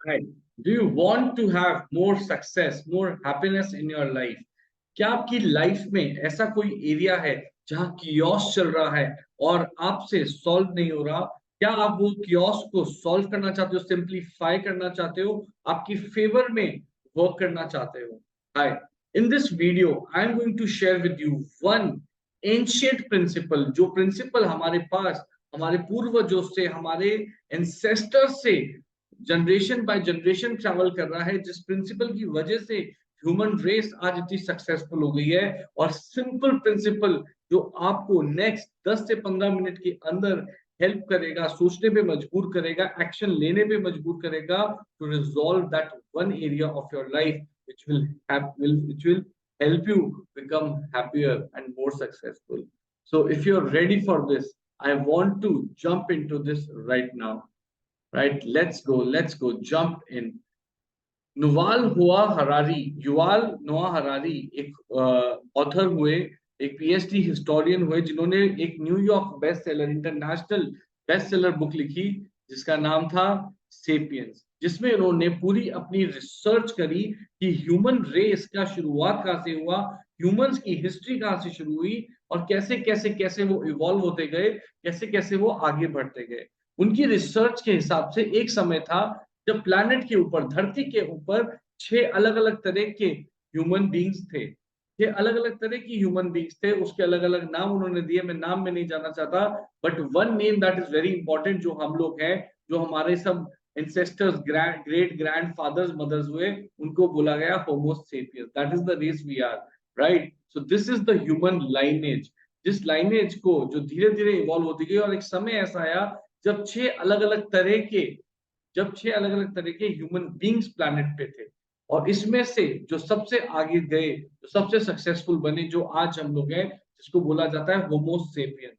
Right. Do you want to have more success, more happiness in your life? क्या आपकी life में ऐसा कोई एरिया है जहां कियोस चल रहा है और आपसे सॉल्व नहीं हो रहा? क्या आप वो कियोस को सॉल्व करना चाहते हो, सिंप्लीफाई करना चाहते हो, आपकी फेवर में वर्क करना चाहते हो? Hi, in this video I am going to share with you one ancient principle, जो प्रिंसिपल हमारे पास हमारे पूर्वजों से, हमारे एंसेस्टर्स से जनरेशन बाय जनरेशन ट्रैवल कर रहा है, जिस प्रिंसिपल की वजह से ह्यूमन रेस आज इतनी सक्सेसफुल हो गई है। और सिंपल प्रिंसिपल जो आपको नेक्स्ट 10 से 15 मिनट के अंदर हेल्प करेगा, सोचने पे मजबूर करेगा, एक्शन लेने पे मजबूर करेगा to resolve that one area of your life which will help you become happier and more successful. So if you're ready for this, I want to jump into this right now. Right, let's go jump in. Yuval नोआ Harari एक author हुए, एक PhD historian हुए, जिन्होंने एक New York best seller, international best seller book लिखी जिसका नाम था सेपियंस, जिसमें उन्होंने पूरी अपनी रिसर्च करी कि ह्यूमन रेस का शुरुआत कहां से हुआ, ह्यूमंस की हिस्ट्री कहां से शुरू हुई और कैसे कैसे कैसे वो इवॉल्व होते गए, कैसे कैसे वो आगे बढ़ते गए। उनकी रिसर्च के हिसाब से एक समय था जब प्लैनेट के ऊपर, धरती के ऊपर 6 अलग अलग तरह के ह्यूमन बींग्स थे। 6 अलग अलग तरह की ह्यूमन बींग्स थे, उसके अलग अलग नाम उन्होंने दिए, मैं नाम में नहीं जाना चाहता, but one name that is very important, जो हम लोग हैं, जो हमारे सब ancestors, great grand fathers, mothers हुए, उनको बोला गया homo sapiens. That is the race we are, right? So this is the human lineage, जिस लाइनेज को जो धीरे धीरे इवॉल्व होती गई, और एक समय ऐसा आया जब 6 अलग अलग तरह के ह्यूमन बींग्स प्लैनेट पे थे, और इसमें से जो सबसे आगे गए, जो सबसे सक्सेसफुल बने, जो आज हम लोग हैं, जिसको बोला जाता है होमो सेपियंस।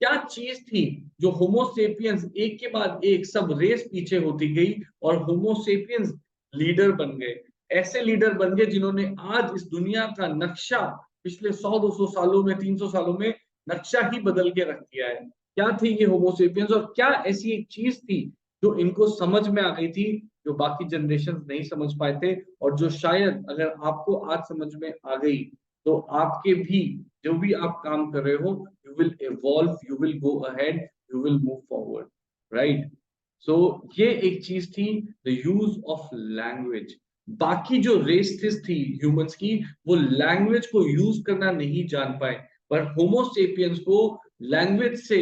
क्या चीज थी जो होमो सेपियंस एक के बाद एक सब रेस पीछे होती गई और होमो सेपियंस लीडर बन गए? ऐसे लीडर बन गए जिन्होंने आज इस दुनिया का नक्शा पिछले 100-200 सालों में, 300 सालों में नक्शा ही बदल के रख दिया है। क्या थी ये होमो सेपियंस, और क्या ऐसी एक चीज थी जो इनको समझ में आ गई थी, जो बाकी जनरेशन नहीं समझ पाए थे, और जो शायद अगर आपको आज समझ में आ गई तो आपके भी जो भी आप काम कर रहे हो, you will evolve, you will go ahead, you will move forward, right? So ये एक चीज थी, the use of language। बाकी जो रेसेस थी ह्यूमंस की, वो लैंग्वेज को यूज करना नहीं जान पाए, पर होमो सेपियंस को लैंग्वेज से,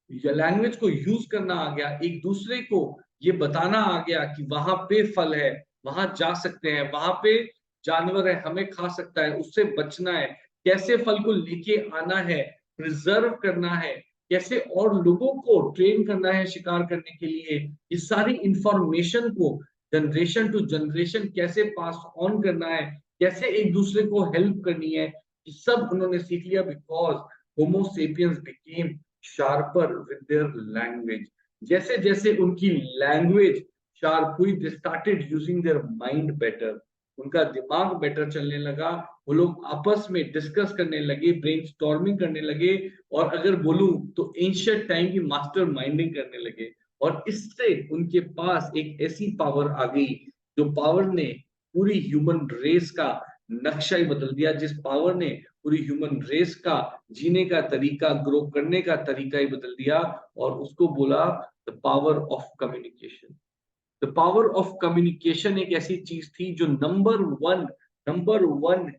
लैंग्वेज को यूज करना आ गया, एक दूसरे को ये बताना आ गया कि वहां पे फल है, वहां जा सकते हैं, वहां पे जानवर है, हमें खा सकता है, उससे बचना है, कैसे फल को लेके आना है, प्रिजर्व करना है, कैसे और लोगों को ट्रेन करना है शिकार करने के लिए, इस सारी इंफॉर्मेशन को जनरेशन टू जनरेशन कैसे पास ऑन करना है, कैसे एक दूसरे को हेल्प करनी है, ये सब उन्होंने सीख लिया, because homo sapiens became sharper with their language. जैसे जैसे उनकी लैंग्वेज शार्प हुई, they started using their mind better, उनका दिमाग बेटर चलने लगा, वो लोग आपस में डिस्कस करने लगे, ब्रेनस्टॉर्मिंग करने लगे, और अगर बोलूं तो एंशिएंट टाइम की मास्टर माइंडिंग करने लगे। और इससे उनके पास एक ऐसी पावर आ गई, जो पावर ने पूरी ह्यूमन रेस का नक्शा ही बदल दिया, जिस पावर ने पूरी ह्यूमन रेस का जीने का तरीका, ग्रो करने का तरीका ही बदल दिया, और उसको बोला the power of communication. The power of communication एक ऐसी चीज थी जो नंबर वन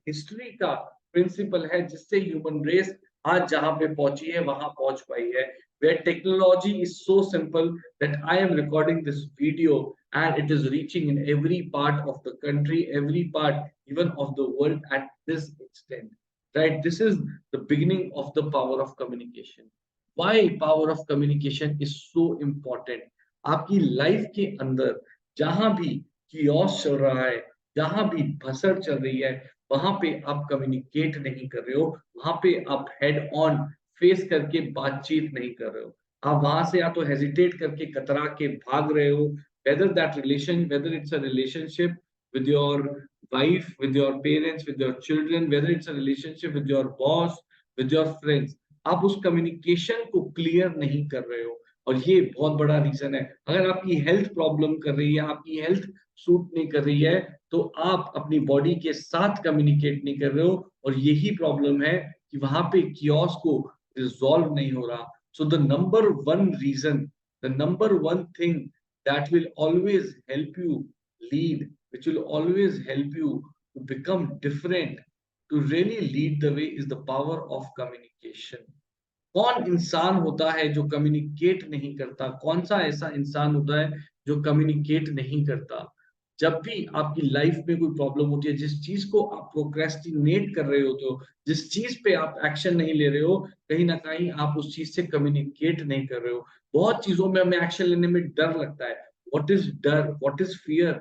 हिस्ट्री का प्रिंसिपल है, जिससे ह्यूमन रेस आज जहां पे पहुंची है, वहां पहुंच पाई है। Where technology is so simple that I am recording this video and it is reaching in every part of the country, every part even of the world at this instant. Right? This is the beginning of the power of communication. Why power of communication is so important? आपकी life के अंदर जहां भी chaos चल रहा है, जहां भी भसड़ चल रही है, वहां पे आप कम्युनिकेट नहीं कर रहे हो, वहां पे आप हेड ऑन फेस करके बातचीत नहीं कर रहे हो, आप वहां से या तो हेजिटेट करके, कतरा के भाग रहे हो, whether it's a relationship with your wife, with your parents, with your children, whether it's a relationship with your boss, with your friends, आप उस कम्युनिकेशन को क्लियर नहीं कर रहे हो। और ये बहुत बड़ा रीजन है। अगर आपकी हेल्थ प्रॉब्लम कर रही है, आपकी हेल्थ सूट नहीं कर रही है, तो आप अपनी बॉडी के साथ कम्युनिकेट नहीं कर रहे हो, और यही प्रॉब्लम है कि वहां पे कियोस को रिजॉल्व नहीं हो रहा। So the number one reason, the number one thing that will always help you lead, which will always help you to become different, to really lead the way, is the power of communication. कौन इंसान होता है जो communicate नहीं करता? कौन सा ऐसा इंसान होता है जो कम्युनिकेट नहीं करता? जब भी आपकी लाइफ में कोई प्रॉब्लम होती है, जिस चीज को आप प्रोक्रेस्टिनेट कर रहे होते हो, जिस चीज पे आप एक्शन नहीं ले रहे हो, कहीं ना कहीं आप उस चीज से कम्युनिकेट नहीं कर रहे हो। बहुत चीजों में हमें एक्शन लेने में डर लगता है। व्हाट इज डर? What is fear?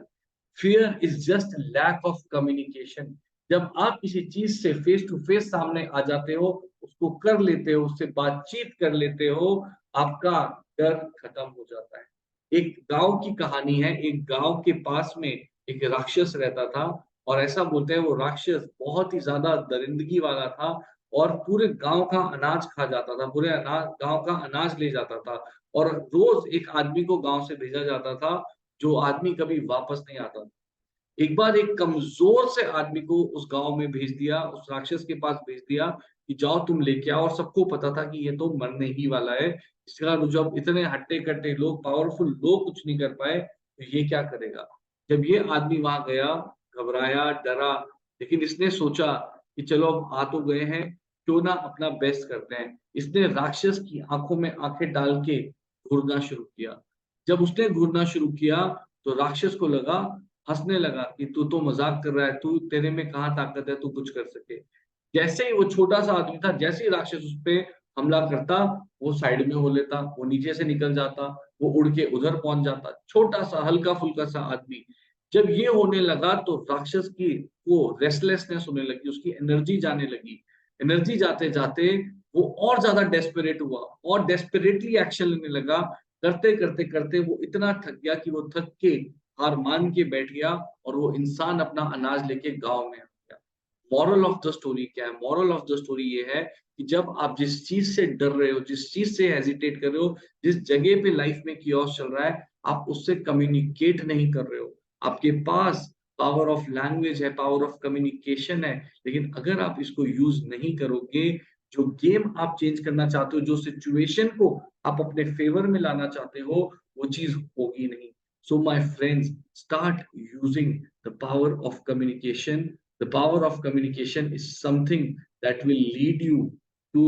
Fear is just lack of communication. जब आप किसी चीज से फेस टू फेस सामने आ जाते हो, उसको कर लेते हो, उससे बातचीत कर लेते हो, आपका डर खत्म हो जाता है। एक गांव की कहानी है। एक गांव के पास में एक राक्षस रहता था, और ऐसा बोलते हैं वो राक्षस बहुत ही ज्यादा दरिंदगी वाला था, और पूरे गांव का अनाज खा जाता था, पूरे गांव का अनाज ले जाता था, और रोज एक आदमी को गांव से भेजा जाता था, जो आदमी कभी वापस नहीं आता। एक बार एक कमजोर से आदमी को उस गांव में भेज दिया, उस राक्षस के पास भेज दिया कि जाओ तुम लेके आओ, और सबको पता था कि ये तो मरने ही वाला है। इसका जब इतने हट्टे कट्टे लोग, पावरफुल लोग कुछ नहीं कर पाए, तो ये क्या करेगा? जब ये आदमी वहां गया, घबराया, डरा, लेकिन इसने सोचा कि चलो अब आ तो गए हैं, क्यों ना अपना बेस्ट करते हैं। इसने राक्षस की आंखों में आंखें डाल के घूरना शुरू किया। जब उसने घूरना शुरू किया, तो राक्षस को लगा, हंसने लगा कि तू तो मजाक कर रहा है, तू, तेरे में कहाँ ताकत है तू कुछ कर सके। जैसे ही वो छोटा सा आदमी था, जैसे ही राक्षस उस पे हमला करता, वो साइड में हो लेता, वो नीचे से निकल जाता, वो उड़ के उधर पहुंच जाता, छोटा सा हल्का फुल्का सा आदमी। जब ये होने लगा, तो राक्षस की वो रेस्टलेसनेस होने लगी, उसकी एनर्जी जाने लगी। एनर्जी जाते जाते वो और ज्यादा डेस्परेट हुआ, और डेस्परेटली एक्शन लेने लगा। करते करते करते वो इतना थक गया कि वो थक के हार मान के बैठ गया, और वो इंसान अपना अनाज लेके गांव में आ गया। मॉरल ऑफ द स्टोरी क्या है? मॉरल ऑफ द स्टोरी ये है कि जब आप जिस चीज से डर रहे हो, जिस चीज से हेजिटेट कर रहे हो, जिस जगह पे लाइफ में कियोस चल रहा है, आप उससे कम्युनिकेट नहीं कर रहे हो। आपके पास पावर ऑफ लैंग्वेज है, पावर ऑफ कम्युनिकेशन है, लेकिन अगर आप इसको यूज नहीं करोगे, जो गेम आप चेंज करना चाहते हो, जो सिचुएशन को आप अपने फेवर में लाना चाहते हो, वो चीज होगी नहीं। So, my friends, start using the power of communication. The power of communication is something that will lead you to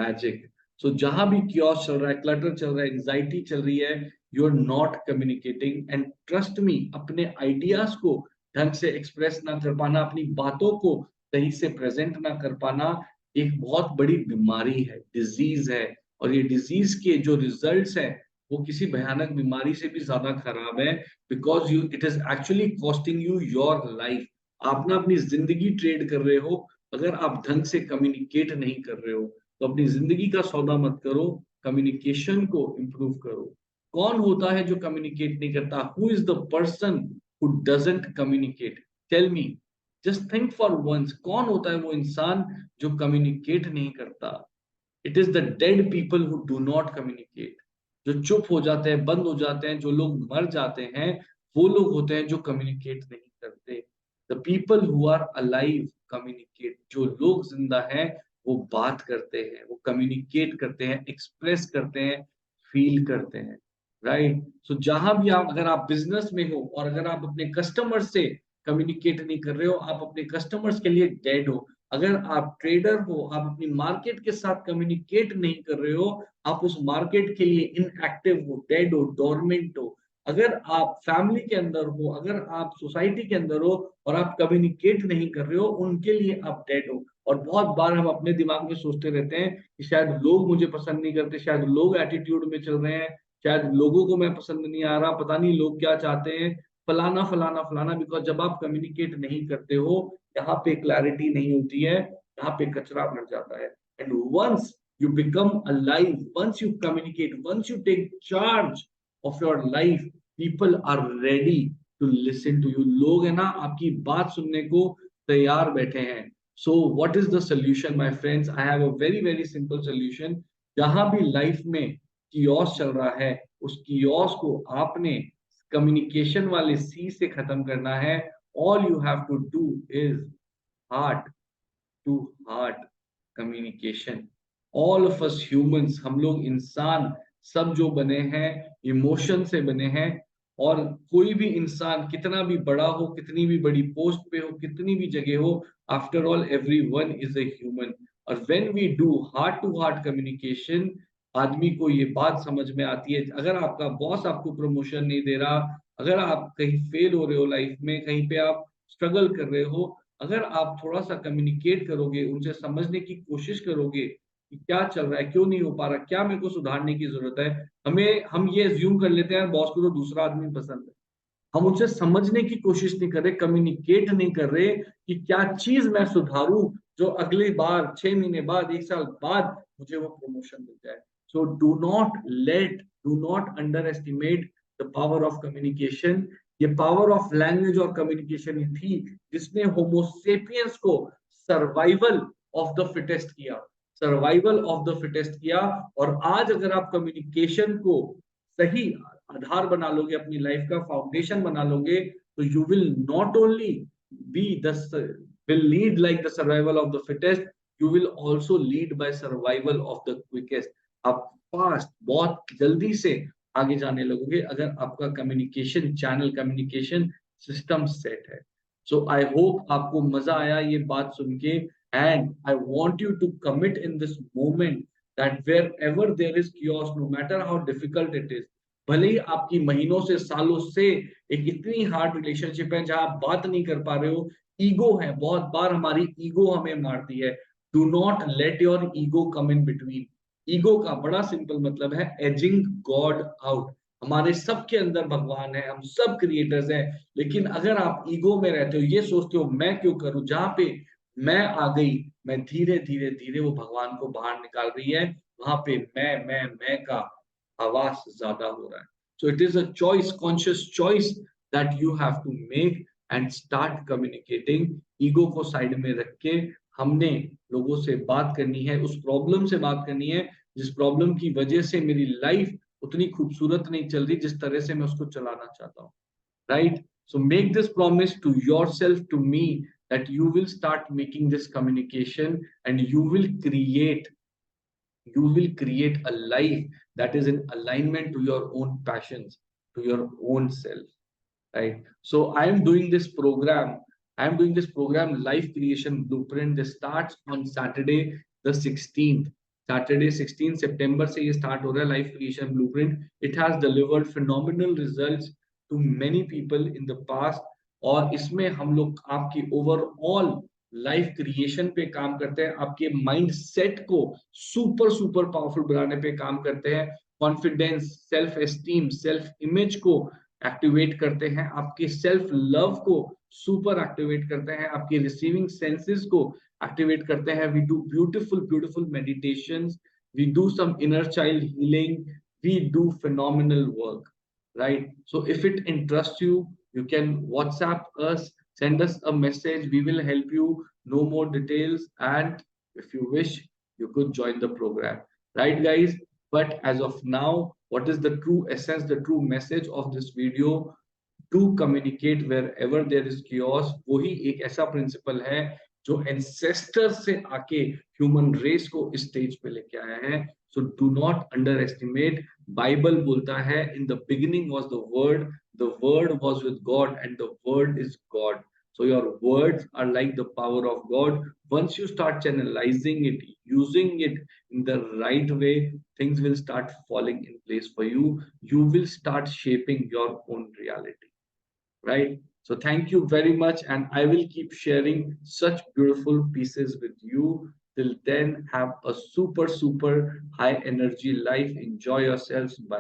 magic. So, जहां भी chaos चल रहा है, clutter चल रहा है, anxiety चल रही है, you are not communicating. And trust me, अपने ideas को ढंग से express ना कर पाना, अपनी बातों को सही से present ना कर पाना, एक बहुत बड़ी बीमारी है, disease है। और ये disease के जो results हैं, वो किसी भयानक बीमारी से भी ज्यादा खराब है, because you, it is actually costing you your life. आप ना अपनी जिंदगी ट्रेड कर रहे हो, अगर आप ढंग से कम्युनिकेट नहीं कर रहे हो। तो अपनी जिंदगी का सौदा मत करो, कम्युनिकेशन को इम्प्रूव करो। कौन होता है जो कम्युनिकेट नहीं करता? Who is the person who doesn't communicate? Tell me, just think for once, कौन होता है वो इंसान जो कम्युनिकेट नहीं करता? It is the dead people who do not communicate. जो चुप हो जाते हैं, बंद हो जाते हैं, जो लोग मर जाते हैं, वो लोग होते हैं जो कम्युनिकेट नहीं करते। The people who are alive communicate. जो लोग जिंदा हैं, वो बात करते हैं, वो कम्युनिकेट करते हैं, एक्सप्रेस करते हैं, फील करते हैं। राइट? सो जहां भी आप, अगर आप बिजनेस में हो और अगर आप अपने कस्टमर से कम्युनिकेट नहीं कर रहे हो, आप अपने कस्टमर्स के लिए डेड हो। अगर आप ट्रेडर हो, आप अपनी मार्केट के साथ कम्युनिकेट नहीं कर रहे हो, आप उस मार्केट के लिए इनएक्टिव हो, डेड हो, डोरमेंट हो। अगर आप फैमिली के अंदर हो, अगर आप सोसाइटी के अंदर हो और आप कम्युनिकेट नहीं कर रहे हो, उनके लिए आप डेड हो। और बहुत बार हम अपने दिमाग में सोचते रहते हैं कि शायद लोग मुझे पसंद नहीं करते, शायद लोग एटीट्यूड में चल रहे हैं, शायद लोगों को मैं पसंद नहीं आ रहा, पता नहीं लोग क्या चाहते हैं, फलाना फलाना फलाना। बिकॉज जब आप कम्युनिकेट नहीं करते हो, यहाँ पे क्लैरिटी नहीं होती है, यहाँ पे कचरा भर जाता है। And once you become alive, once you communicate, once you take charge of your life, people are ready to listen to you. लोग है ना आपकी बात सुनने को तैयार बैठे हैं। So what is the solution, my friends? I have a very very simple solution. जहां भी लाइफ में कियोस चल रहा है, उस कियोस को आपने कम्युनिकेशन वाले सी से खत्म करना है। All you have to do is heart to heart communication. All of us humans, हम लोग इंसान सब जो बने हैं इमोशन से बने हैं। और कोई भी इंसान कितना भी बड़ा हो, कितनी भी बड़ी पोस्ट पे हो, कितनी भी जगह हो, after all everyone is a human. और when we do heart to heart communication, आदमी को ये बात समझ में आती है। अगर आपका बॉस आपको प्रमोशन नहीं दे रहा, अगर आप कहीं फेल हो रहे हो लाइफ में, कहीं पे आप स्ट्रगल कर रहे हो, अगर आप थोड़ा सा कम्युनिकेट करोगे, उनसे समझने की कोशिश करोगे कि क्या चल रहा है, क्यों नहीं हो पा रहा, क्या मेरे को सुधारने की जरूरत है। हम ये अज्यूम कर लेते हैं बॉस को तो दूसरा आदमी पसंद है। हम उनसे समझने की कोशिश नहीं कर रहे, कम्युनिकेट नहीं कर रहे कि क्या चीज मैं सुधारूं जो अगली बार 6 महीने बाद, 1 साल बाद मुझे वो प्रमोशन मिल जाए। So do not under estimate the power of communication. ये पावर ऑफ लैंग्वेज और कम्युनिकेशन ही थी जिसने होमोसेपियंस को सर्वाइवल ऑफ द फिटेस्ट किया, सर्वाइवल ऑफ द फिटेस्ट किया। और आज अगर आप कम्युनिकेशन को सही आधार बना लोगे, अपनी लाइफ का फाउंडेशन बना लोगे, तो you will not only be the will lead like the survival of the fittest, you will also lead by survival of the quickest। आप फास्ट बहुत जल्दी से आगे जाने लगोगे अगर आपका communication channel, communication system set है। सो आई होप आपको मजा आया ये बात सुन के। And I want you to commit in this moment that wherever there is chaos, no matter how difficult it is, भले ही आपकी महीनों से सालों से एक इतनी हार्ड रिलेशनशिप है जहां आप बात नहीं कर पा रहे हो, ईगो है, बहुत बार हमारी ईगो हमें मारती है। Do not let your ego come in between. Ego का बड़ा सिंपल मतलब है एजिंग गॉड आउट। हमारे सबके अंदर भगवान है, हम सब क्रिएटर्स हैं, लेकिन अगर आप ईगो में रहते हो, ये सोचते हो मैं क्यों करूं, जहां पे मैं आ गई, मैं धीरे धीरे धीरे वो भगवान को बाहर निकाल रही है, वहां पे मैं का आवाज ज्यादा हो रहा है। So it is a choice, conscious choice that you have to make and start communicating. Ego को साइड में रख के हमने लोगों से बात करनी है, उस प्रॉब्लम से बात करनी है जिस प्रॉब्लम की वजह से मेरी लाइफ उतनी खूबसूरत नहीं चल रही जिस तरह से मैं उसको चलाना चाहता हूँ। Right? So make this promise to yourself, to me, that you will start making this communication and you will create a life that is in alignment to your own passions, to your own self, right? So I am doing this program, Life Creation Blueprint. This starts on Saturday the 16th, Saturday 16 September से ये start हो रहा है Life Creation Blueprint. It has delivered phenomenal results to many people in the past। और इसमें हम लोग आपकी ओवरऑल लाइफ क्रिएशन पे काम करते हैं, आपके माइंड सेट को सुपर सुपर पावरफुल बनाने पे काम करते हैं, confidence, self esteem, self image को एक्टिवेट करते हैं, आपके सेल्फ लव को सुपर एक्टिवेट करते हैं, आपकी रिसीविंग सेंसेस को एक्टिवेट करते हैं। We do beautiful beautiful meditations, we do some inner child healing, we do phenomenal work, right? So if it interests you, you can WhatsApp us, send us a message, we will help you know more details, and if you wish, you could join the program, right guys? But as of now, what is the true essence, the true message of this video? To communicate wherever there is chaos, वही एक ऐसा principal है जो ancestor से आके human race को इस stage पे लेके आया है। So do not under estimate. Bible बोलता है in the beginning was the word was with God and the word is God. So your words are like the power of God. Once you start channelizing it, using it in the right way, things will start falling in place for you. You will start shaping your own reality, right? So thank you very much, and I will keep sharing such beautiful pieces with you. Till then, have a super high energy life. Enjoy yourselves. Bye.